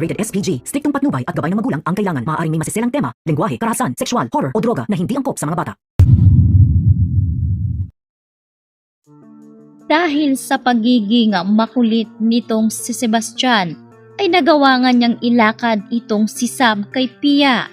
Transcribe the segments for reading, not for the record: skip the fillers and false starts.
rated SPG. Striktong patnubay at gabay ng magulang ang kailangan. Maaaring may masiselang tema, lengguwahe, karahasan, sexual, horror o droga na hindi angkop sa mga bata. Dahil sa pagiging makulit nitong si Sebastian, ay nagawa nga niyang ilakad itong si Sam kay Pia.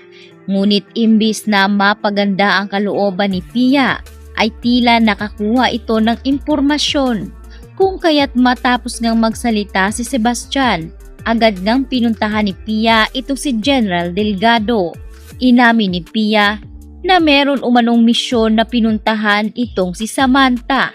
Ngunit imbis na mapaganda ang kalooban ni Pia, ay tila nakakuha ito ng impormasyon. Kung kaya't matapos ngang magsalita si Sebastian, agad ngang pinuntahan ni Pia ito si General Delgado. Inamin ni Pia na meron umanong misyon na pinuntahan itong si Samantha.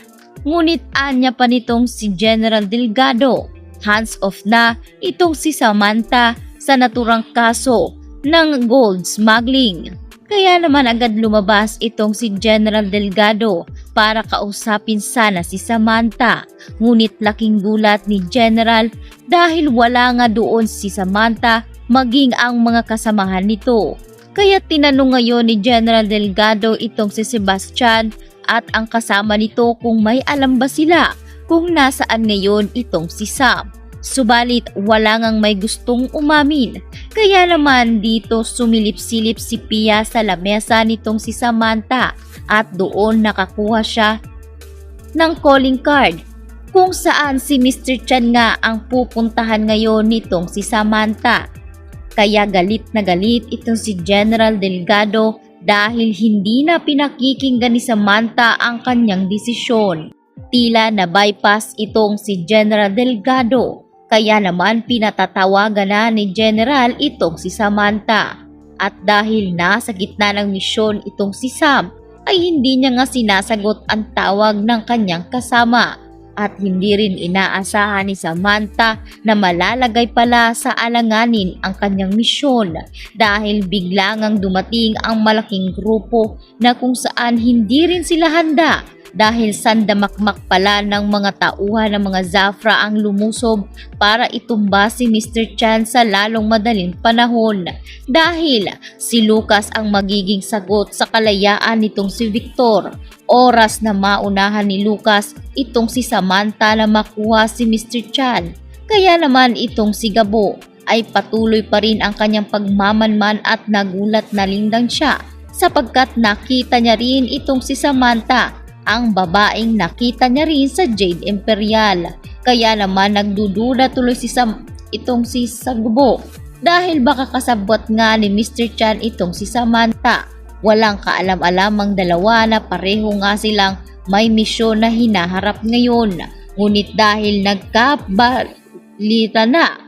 Ngunit anya pa nitong si General Delgado, hands off na itong si Samantha sa naturang kaso ng gold smuggling. Kaya naman agad lumabas itong si General Delgado para kausapin sana si Samantha. Ngunit laking gulat ni General dahil wala nga doon si Samantha maging ang mga kasamahan nito. Kaya tinanong ngayon ni General Delgado itong si Sebastian at ang kasama nito kung may alam ba sila kung nasaan ngayon itong si Sam. Subalit wala ngang may gustong umamin. Kaya naman dito sumilip-silip si Pia sa lamesa nitong si Samantha at doon nakakuha siya ng calling card kung saan si Mr. Chan nga ang pupuntahan ngayon nitong si Samantha. Kaya galit na galit itong si General Delgado dahil hindi na pinakikinggan ni Samantha ang kanyang desisyon. Tila na bypass itong si General Delgado. Kaya naman pinatatawagan na ni General itong si Samantha. At dahil nasa gitna ng misyon itong si Sam, ay hindi niya nga sinasagot ang tawag ng kanyang kasama. At hindi rin inaasahan ni Samantha na malalagay pala sa alanganin ang kanyang misyon dahil bigla ngang dumating ang malaking grupo na kung saan hindi rin sila handa dahil sandamakmak pala ng mga tauhan ng mga Zafra ang lumusob para itumba si Mr. Chan sa lalong madaling panahon dahil si Lucas ang magiging sagot sa kalayaan nitong si Victor. Oras na maunahan ni Lucas itong si Samantha na makuha si Mr. Chan. Kaya naman itong si Gabo ay patuloy pa rin ang kanyang pagmamanman at nagulat na lindang siya sapagkat nakita niya rin itong si Samantha, ang babaeng nakita niya rin sa Jade Imperial. Kaya naman nagdududa tuloy itong si Gabo dahil baka kasabot nga ni Mr. Chan itong si Samantha. Walang kaalam-alam ang dalawa na pareho nga silang may misyon na hinaharap ngayon. Ngunit dahil nagkabalita na,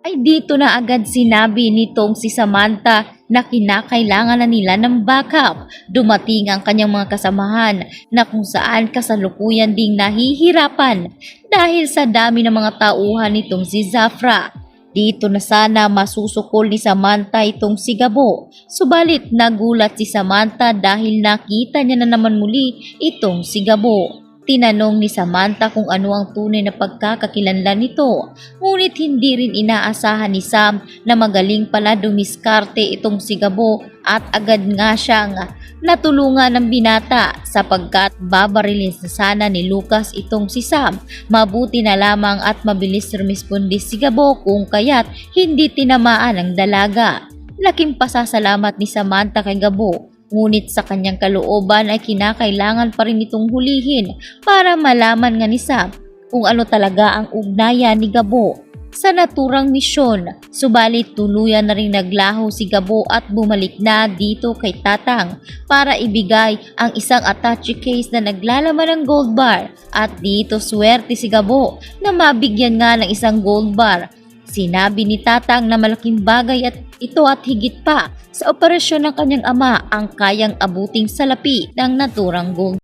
ay dito na agad sinabi nitong si Samantha na kinakailangan na nila ng backup. Dumating ang kanyang mga kasamahan na kung saan kasalukuyan ding nahihirapan dahil sa dami ng mga tauhan nitong si Zafra. Dito na sana masusukol ni Samantha itong si Gabo. Subalit nagulat si Samantha dahil nakita niya na naman muli itong si Gabo. Tinanong ni Samantha kung ano ang tunay na pagkakakilanlan nito. Ngunit hindi rin inaasahan ni Sam na magaling pala dumiskarte itong si Gabo at agad nga siyang natulungan ng binata sapagkat babarilin na sana ni Lucas itong si Sam. Mabuti na lamang at mabilis rumisponde si Gabo kung kaya't hindi tinamaan ang dalaga. Laking pasasalamat ni Samantha kay Gabo. Ngunit sa kanyang kalooban ay kinakailangan pa rin itong hulihin para malaman nga ni Sam kung ano talaga ang ugnayan ni Gabo sa naturang misyon. Subalit tuluyan na rin naglaho si Gabo at bumalik na dito kay Tatang para ibigay ang isang attache case na naglalaman ng gold bar. At dito swerte si Gabo na mabigyan nga ng isang gold bar. Sinabi ni Tatang na malaking bagay at ito at higit pa sa operasyon ng kanyang ama ang kayang abuting salapi ng naturang gold.